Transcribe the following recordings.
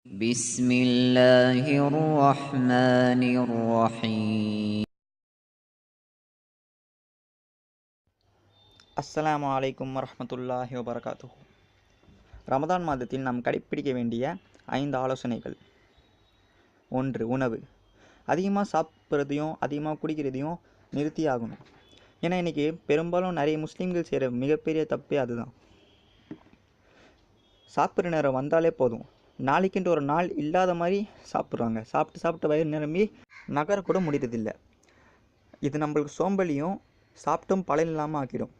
بسم الله الرحمن الرحيم. அஸ்ஸலாமு அலைக்கும் வரஹ்மத்துல்லாஹி வபரகாத்துஹு. ரமதான் மாதத்தில் நாம் கடைப்பிடிக்க வேண்டிய 5 ஆலோசனைகள். 1. உணவு. அதிகமாக சாப்பிட்றதையும் அதிகமாக குடிக்கிறதையும் நிறுத்தி ஆகணும். ஏன்னா இன்றைக்கி பெரும்பாலும் நிறைய முஸ்லீம்கள் செய்கிற மிகப்பெரிய தப்பே அதுதான். சாப்பிட்ற நேரம் வந்தாலே போதும், நாளைக்குன்ட்டு ஒரு நாள் இல்லாத மாதிரி சாப்பிட்றாங்க. சாப்பிட்டு வயிறு நிரம்பி நகரக்கூட முடியறதில்லை. இது நம்மளுக்கு சோம்பலியும் சாப்பிட்டும் பலன் இல்லாமல் ஆக்கிடும்.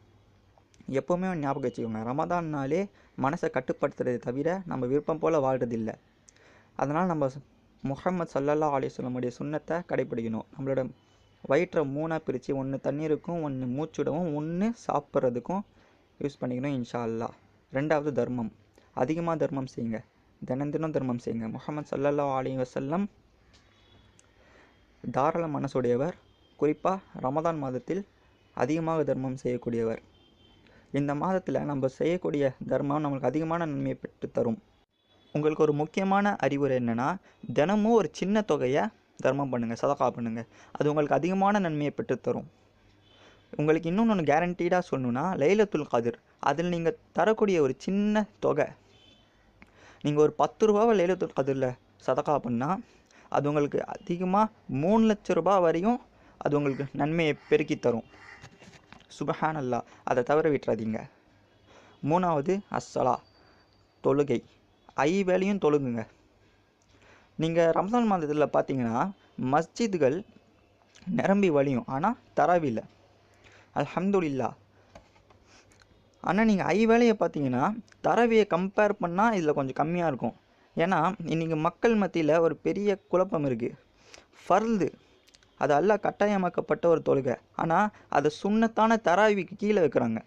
எப்போவுமே ஞாபகம் வச்சுக்கோங்க, ரமதான்னாலே மனசை கட்டுப்படுத்துறதை தவிர நம்ம விருப்பம் போல் வாழ்கிறதில்லை. அதனால் நம்ம முஹம்மது ஸல்லல்லாஹு அலைஹி வஸல்லமுடைய சுன்னத்தை கடைப்பிடிக்கணும். நம்மளோட வயிற்றை 3ஆக பிரித்து, 1 தண்ணீருக்கும், 1 மூச்சுடவும், 1 சாப்பிட்றதுக்கும் யூஸ் பண்ணிக்கணும் இன்ஷா அல்லாஹ். 2வது தர்மம். அதிகமாக தர்மம் செய்யுங்க, தினம் தர்மம் செய்யுங்க. முஹம்மது ஸல்லல்லாஹு அலைஹி வஸல்லம் தாராள மனசுடையவர். குறிப்பாக ரமதான் மாதத்தில் அதிகமாக தர்மம் செய்யக்கூடியவர். இந்த மாதத்தில் நம்ம செய்யக்கூடிய தர்மம் நம்மளுக்கு அதிகமான நன்மையை பெற்று தரும். உங்களுக்கு ஒரு முக்கியமான அறிவுரை என்னென்னா, தினமும் ஒரு சின்ன தொகையை தர்மம் பண்ணுங்கள், சதகா பண்ணுங்கள். அது உங்களுக்கு அதிகமான நன்மையை பெற்றுத்தரும். உங்களுக்கு இன்னொன்று கேரண்டீடாக சொல்லணுன்னா, லைலத்துல் கதிர், அதில் நீங்கள் தரக்கூடிய ஒரு சின்ன தொகை, நீங்கள் ஒரு 10 ரூபாவை லைலத்துல் கதிரில் சதகா பண்ணால் அது உங்களுக்கு அதிகமாக 3 லட்ச ரூபா வரையும் அது உங்களுக்கு நன்மையை பெருக்கி தரும். சுபஹான் அல்லாஹ். அதை தவிர விட்டுறாதீங்க. 3வது அஸ்ஸலா, தொழுகை. 5 வேளையும் தொழுகுங்க. நீங்கள் ரமதான் மாதத்தில் பார்த்தீங்கன்னா மஸ்ஜிதுகள் நிரம்பி வழியும், ஆனால் தராவில்லை. அல்ஹம்துலில்லாஹ். ஆனால் நீங்கள் 5 வேளையை பார்த்தீங்கன்னா தரவியை கம்பேர் பண்ணால் இதில் கொஞ்சம் கம்மியாக இருக்கும். ஏன்னா இன்றைக்கி மக்கள் மத்தியில் ஒரு பெரிய குழப்பம் இருக்குது. ஃபர்து, அது அல்லாஹ் கட்டாயமாக்கப்பட்ட ஒரு தொழுகை, ஆனால் அதை சுன்னத்தான தராவிக்கு கீழே வைக்கிறாங்க.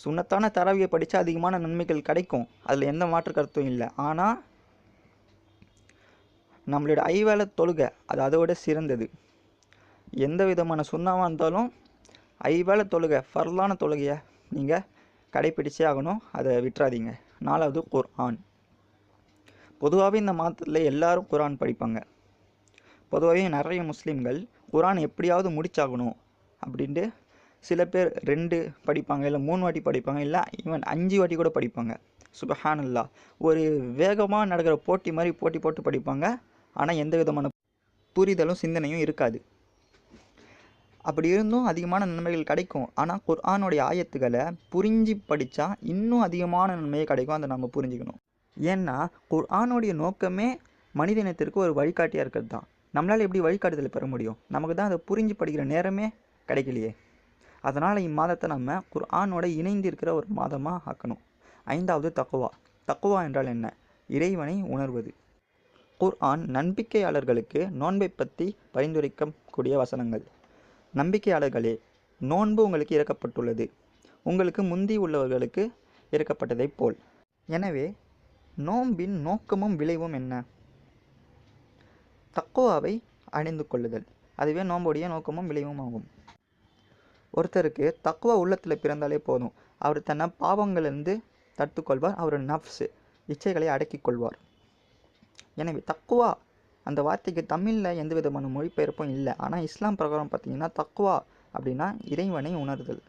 சுன்னத்தான தராவியை படித்தா அதிகமான நன்மைகள் கிடைக்கும், அதில் எந்த மாற்று கருத்தும் இல்லை. ஆனால் நம்மளோட 5 வேளை தொழுகை அது அதோட சிறந்தது. எந்த விதமான சுண்ணாவாக இருந்தாலும் 5 வேளை தொழுகை, ஃபர்லான தொழுகையை நீங்கள் கடைப்பிடிச்சே ஆகணும், அதை விட்டுறாதீங்க. 4வது குர்ஆன். பொதுவாகவே இந்த மாதத்தில் எல்லாரும் குர்ஆன் படிப்பாங்க. பொதுவாகவே நிறைய முஸ்லீம்கள் குர்ஆன் எப்படியாவது முடிச்சாகணும் அப்படின்ட்டு சில பேர் 2 படிப்பாங்க, இல்லை 3 வாட்டி படிப்பாங்க, இல்லை ஈவன் 5 வாட்டி கூட படிப்பாங்க. சுபஹானல்லாஹ். ஒரு வேகமாக நடக்கிற போட்டி மாதிரி போட்டி போட்டு படிப்பாங்க. ஆனால் எந்த விதமான புரிதலும் சிந்தனையும் இருக்காது. அப்படி இருந்தும் அதிகமான நன்மைகள் கிடைக்கும். ஆனால் குர்ஆனுடைய ஆயத்துக்களை புரிஞ்சு படித்தா இன்னும் அதிகமான நன்மையை கிடைக்கும். அதை நம்ம புரிஞ்சுக்கணும். ஏன்னா குர்ஆனுடைய நோக்கமே மனித இனத்திற்கு ஒரு வழிகாட்டியாக இருக்கிறது தான். நம்மளால் எப்படி வழிகாட்டுதலை பெற முடியும்? நமக்கு தான் அதை புரிஞ்சு படிக்கிற நேரமே கிடைக்கலையே. அதனால் இம்மாதத்தை நம்ம குர்ஆனோட இணைந்து இருக்கிற ஒரு மாதமாக ஆக்கணும். 5வது தக்வா. தக்வா என்றால் என்ன? இறைவனை உணர்வது. குர்ஆன் நம்பிக்கையாளர்களுக்கு நோன்பை பற்றி பரிந்துரைக்கக்கூடிய வசனங்கள். நம்பிக்கையாளர்களே, நோன்பு உங்களுக்கு இறக்கப்பட்டுள்ளது, உங்களுக்கு முந்தி உள்ளவர்களுக்கு இறக்கப்பட்டதைப் போல். எனவே நோன்பின் நோக்கமும் விளைவும் என்ன? தக்வாவை அடைந்து கொள்ளுதல். அதுவே நோன்புடைய நோக்கமும் விளைவும் ஆகும். ஒருத்தருக்கு தக்வா உள்ளத்தில் பிறந்தாலே போதும், அவர் தன்னை பாவங்களிலிருந்து தடுத்துக்கொள்வார். அவர் நஃப்ஸ், இச்சைகளை அடக்கிக் கொள்வார். எனவே தக்வா அந்த வார்த்தைக்கு தமிழில் எந்த விதமான மொழிபெயர்ப்பும் இல்லை. ஆனால் இஸ்லாம் பிரகாரம் பார்த்திங்கன்னா தக்வா அப்படின்னா இறைவனை உணர்தல்,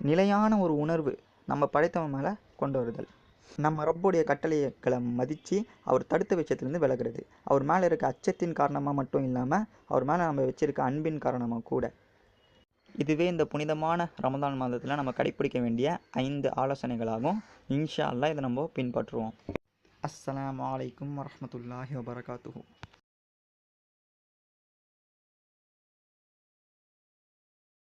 நிலையான ஒரு உணர்வு நம்ம படைத்தவன் மேலே கொண்டு வருதல், நம்ம ரப்புடைய கட்டளைகளை மதித்து அவர் தடுத்த விஷயத்துலேருந்து விலகிறது. அவர் மேலே இருக்க அச்சத்தின் காரணமாக மட்டும் இல்லாமல் அவர் மேலே நம்ம வச்சுருக்க அன்பின் காரணமாக கூட. இதுவே இந்த புனிதமான ரமதான் மாதத்தில் நம்ம கடைப்பிடிக்க வேண்டிய 5 ஆலோசனைகளாகும். இன்ஷா அல்லாஹ் இதை நம்ம பின்பற்றுவோம். அஸ்ஸலாமு அலைக்கும் வரஹ்மத்துல்லாஹி வபரகாத்துஹு.